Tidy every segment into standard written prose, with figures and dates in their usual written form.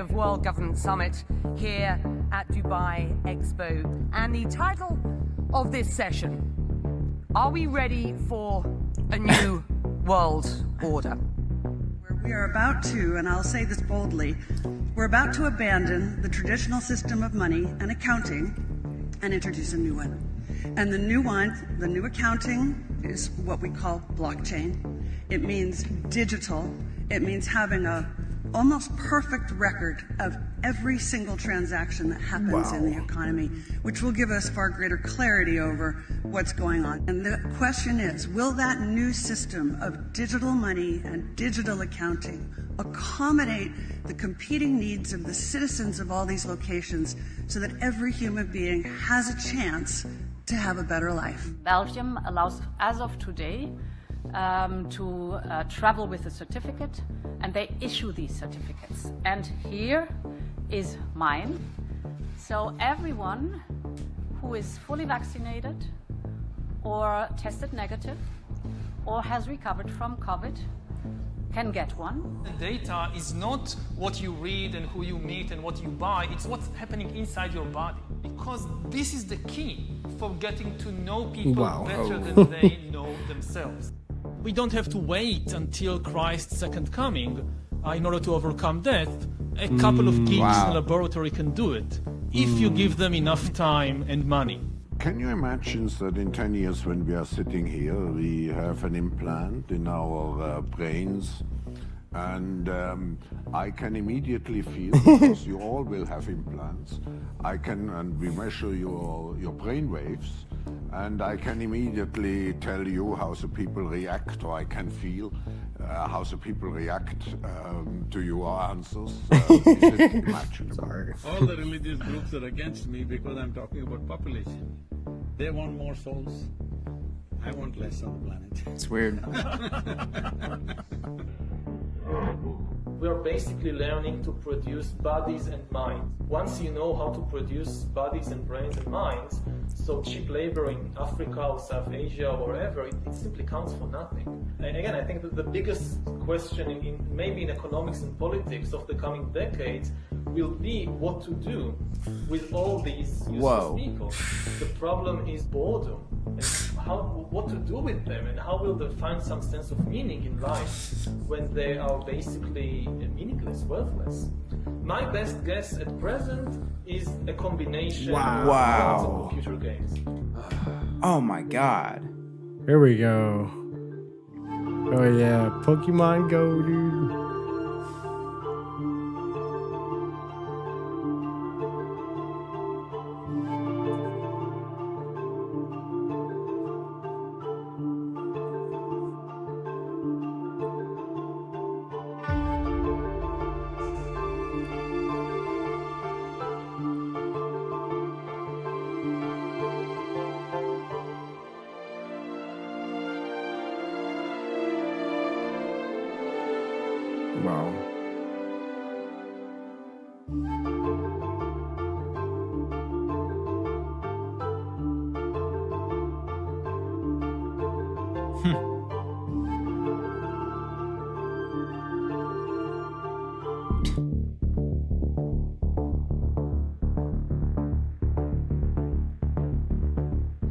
of World Government Summit here at Dubai Expo. And the title of this session, are we ready for a new world order? We are about to, and I'll say this boldly, we're about to abandon the traditional system of money and accounting and introduce a new one. And the new accounting is what we call blockchain. It means digital. It means having a almost perfect record of every single transaction that happens in the economy, which will give us far greater clarity over what's going on. And the question is, will that new system of digital money and digital accounting accommodate the competing needs of the citizens of all these locations so that every human being has a chance to have a better life? Belgium allows, as of today, to travel with a certificate, and they issue these certificates. And here is mine. So everyone who is fully vaccinated or tested negative or has recovered from COVID can get one. The data is not what you read and who you meet and what you buy, it's what's happening inside your body. Because this is the key for getting to know people better than they know themselves. We don't have to wait until Christ's second coming in order to overcome death. A couple of geeks in a laboratory can do it, if you give them enough time and money. Can you imagine that in 10 years when we are sitting here, we have an implant in our brains, and I can immediately feel, because you all will have implants, and we measure your brain waves, and I can immediately tell you how the people react, or I can feel how the people react to your answers. Is it imaginable? All the religious groups are against me because I'm talking about population. They want more souls. I want less on the planet. It's weird. We are basically learning to produce bodies and minds. Once you know how to produce bodies and brains and minds, so cheap labor in Africa or South Asia or wherever, it simply counts for nothing. And again, I think that the biggest question maybe in economics and politics of the coming decades will be what to do with all these useless people. The problem is boredom, and what to do with them, and how will they find some sense of meaning in life when they are basically meaningless, worthless. My best guess at present is a combination of cards and computer games. Oh my god. Here we go. Oh yeah, Pokemon Go, dude. Wow.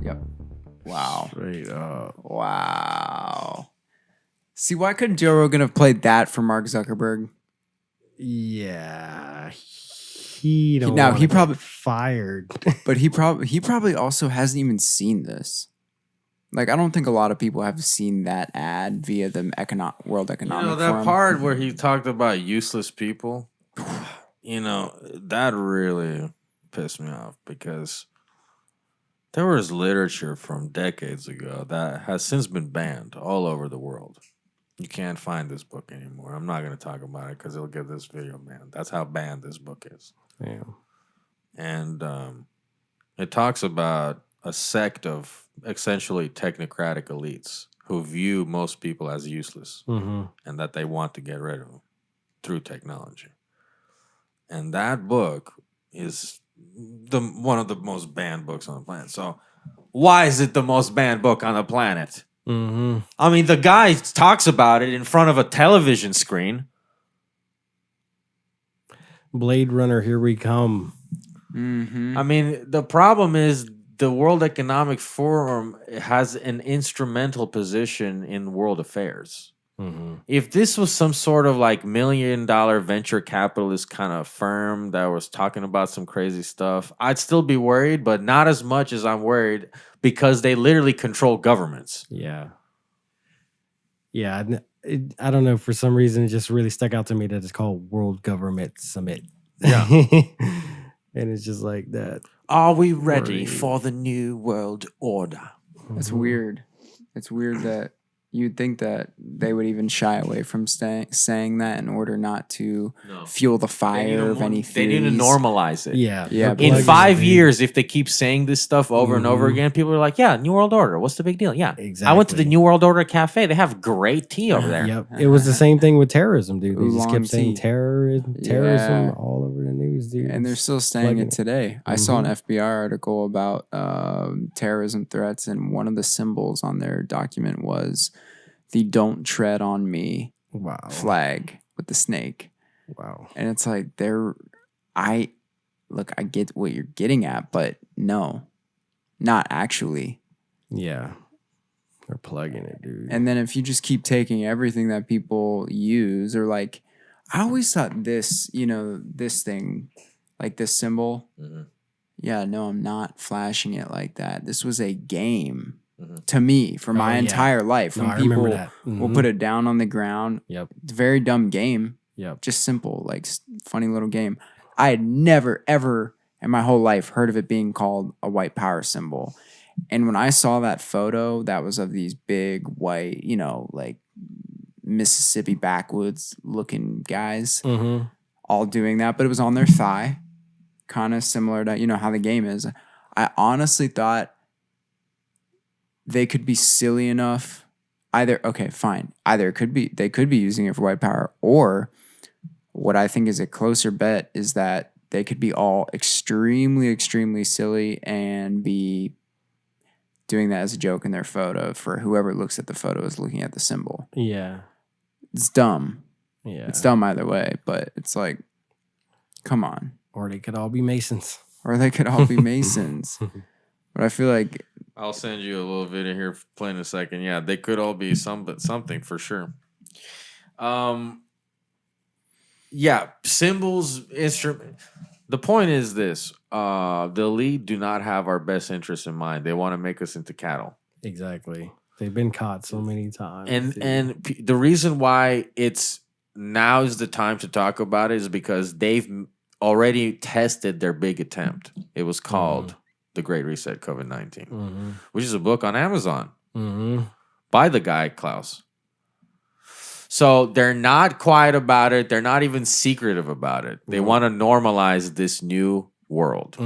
Yep. Wow. Straight up. Wow. See, why couldn't Joe Rogan have played that for Mark Zuckerberg? Yeah. He don't Now, wanna he get probably- fired. But he probably also hasn't even seen this. Like, I don't think a lot of people have seen that ad via the World Economic that Forum. part where he talked about useless people, that really pissed me off because there was literature from decades ago that has since been banned all over the world. You can't find this book anymore. I'm not going to talk about it because it'll get this video banned. That's how banned this book is. Damn. And it talks about a sect of essentially technocratic elites who view most people as useless and that they want to get rid of them through technology. And that book is one of the most banned books on the planet. So why is it the most banned book on the planet? I mean, the guy talks about it in front of a television screen. Blade Runner, here we come. Mm-hmm. I mean, the problem is the World Economic Forum has an instrumental position in world affairs. Mm-hmm. If this was some sort of like $1 million venture capitalist kind of firm that was talking about some crazy stuff, I'd still be worried, but not as much as I'm worried because they literally control governments. Yeah. Yeah. I don't know. For some reason, it just really stuck out to me that it's called World Government Summit. Yeah. And it's just like that. Are we ready Worried. for the new world order? That's weird. It's weird that you'd think that they would even shy away from saying that in order not to fuel the fire of any They theories. need to normalize it. Yeah. Yeah, the but In plug is 5 big. years, if they keep saying this stuff over and over again, people are like, yeah, New World Order. What's the big deal? Yeah. I went to the Exactly. New World Order Cafe. They have great tea over there. Yep. It was the same thing with terrorism, dude. They just Oolong kept saying tea. terrorism Yeah. all over the news, dude. And they're still saying Plugging it it. today. I saw an FBI article about terrorism threats, and one of the symbols on their document was the "Don't Tread on Me" Wow. flag with the snake. Wow. And it's like I get what you're getting at, but no, not actually. Yeah. They're plugging it, dude. And then if you just keep taking everything that people use, or like, I always thought this, this thing, like this symbol. Yeah, no, I'm not flashing it like that. This was a game to me for my yeah. entire life. No, When I remember people that. will put it down on the ground, Yep. it's a very dumb game. Yep. Just simple, like funny little game. I had never, ever in my whole life heard of it being called a white power symbol. And when I saw that photo that was of these big white, like Mississippi backwoods looking guys Mm-hmm. all doing that, but it was on their thigh, kind of similar to, how the game is. I honestly thought they could be silly enough. Either they could be using it for white power, or what I think is a closer bet is that they could be all extremely, extremely silly and be doing that as a joke in their photo for whoever looks at the photo is looking at the symbol. Yeah. It's dumb. Yeah. It's dumb either way, but it's like, come on. Or they could all be Masons. Or they could all be Masons. But I feel like I'll send you a little video here playing a second. Yeah, they could all be something for sure. Yeah, symbols, instrument. The point is this: the elite do not have our best interests in mind. They want to make us into cattle. Exactly. They've been caught so many times. The reason why it's now is the time to talk about it is because they've already tested their big attempt. It was called The Great Reset COVID-19, which is a book on Amazon by the guy Klaus. So they're not quiet about it. They're not even secretive about it. They want to normalize this new world.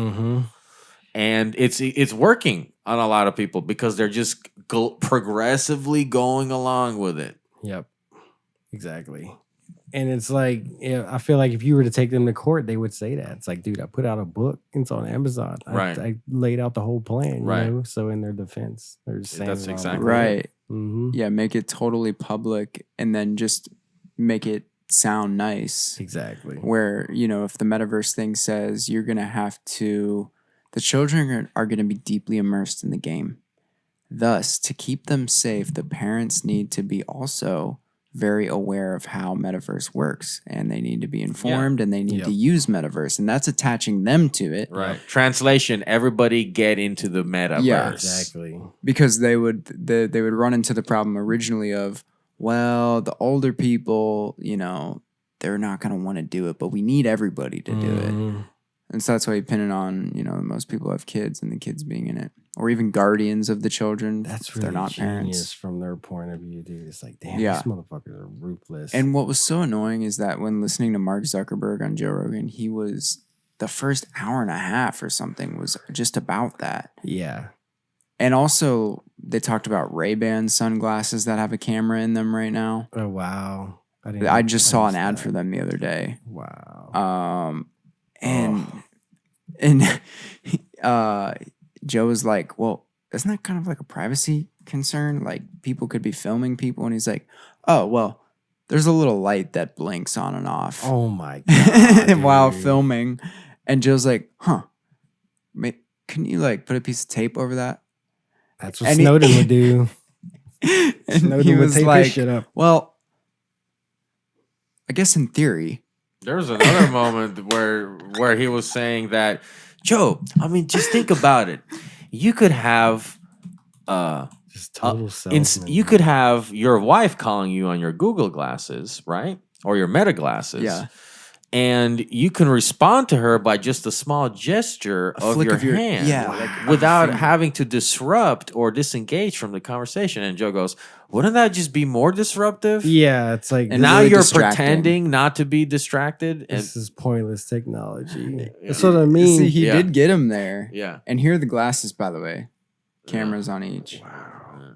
And it's working on a lot of people because they're just progressively going along with it. Yep. Exactly. And it's like, I feel like if you were to take them to court, they would say that. It's like, dude, I put out a book. It's on Amazon. Right. I laid out the whole plan, Right. you know? So in their defense, they're just saying That's it all exactly over. right. Mm-hmm. Yeah, make it totally public and then just make it sound nice. Exactly. Where, if the metaverse thing says you're going to have to, the children are going to be deeply immersed in the game. Thus, to keep them safe, the parents need to be also very aware of how metaverse works, and they need to be informed and they need to use metaverse, and that's attaching them to it. Right. Translation, everybody get into the metaverse. Yeah. Exactly. Because they would run into the problem originally of, well, the older people, they're not going to want to do it, but we need everybody to do it. And so that's why you pin it on, most people have kids and the kids being in it. Or even guardians of the children. That's if really they're not genius parents. from their point of view, dude. It's like, damn, Yeah. these motherfuckers are ruthless. And what was so annoying is that when listening to Mark Zuckerberg on Joe Rogan, he was the first hour and a half or something was just about that. yeah. And also they talked about Ray-Ban sunglasses that have a camera in them right now. Oh, wow. I just saw an missed ad that. for them the other day. Wow. And Joe was like, well, isn't that kind of like a privacy concern? Like people could be filming people. And he's like, oh, well, there's a little light that blinks on and off. Oh my god! While dude. filming, and Joe's like, "Huh, can you like put a piece of tape over that?" That's what Snowden would do. And Snowden he would was tape his like, shit up. "Well, I guess in theory." There was another moment where he was saying that, Joe, I mean, just think about it. You could have just total salesman. you could have your wife calling you on your Google glasses, right? Or your Meta glasses. Yeah. And you can respond to her by just a small gesture of flick your of your- hand, yeah, like without having to disrupt or disengage from the conversation. And Joe goes, "Wouldn't that just be more disruptive?" Yeah, it's like And Now really you're distracting. pretending not to be distracted. And this is pointless technology. That's what I mean. See, he Yeah. did get him there. yeah, And here are the glasses, by the way. Cameras on each.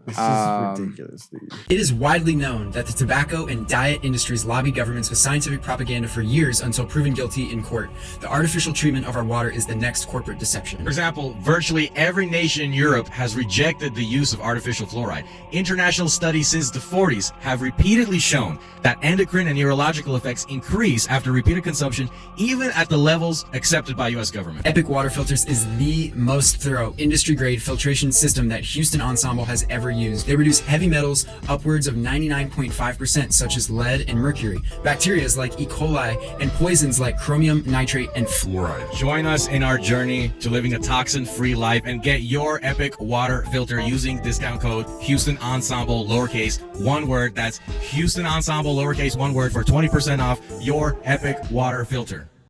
This is ridiculous, dude. It is widely known that the tobacco and diet industries lobby governments with scientific propaganda for years until proven guilty in court. The artificial treatment of our water is the next corporate deception. For example, virtually every nation in Europe has rejected the use of artificial fluoride. International studies since the 40s have repeatedly shown that endocrine and neurological effects increase after repeated consumption, even at the levels accepted by U.S. government. Epic Water Filters is the most thorough industry-grade filtration system that Houston Ensemble has ever used. They reduce heavy metals upwards of 99.5%, such as lead and mercury, bacteria like E. coli, and poisons like chromium, nitrate, and fluoride. Join us in our journey to living a toxin-free life and get your Epic Water Filter using discount code Houston Ensemble, lowercase, one word. That's Houston Ensemble, lowercase, one word, for 20% off your Epic Water Filter.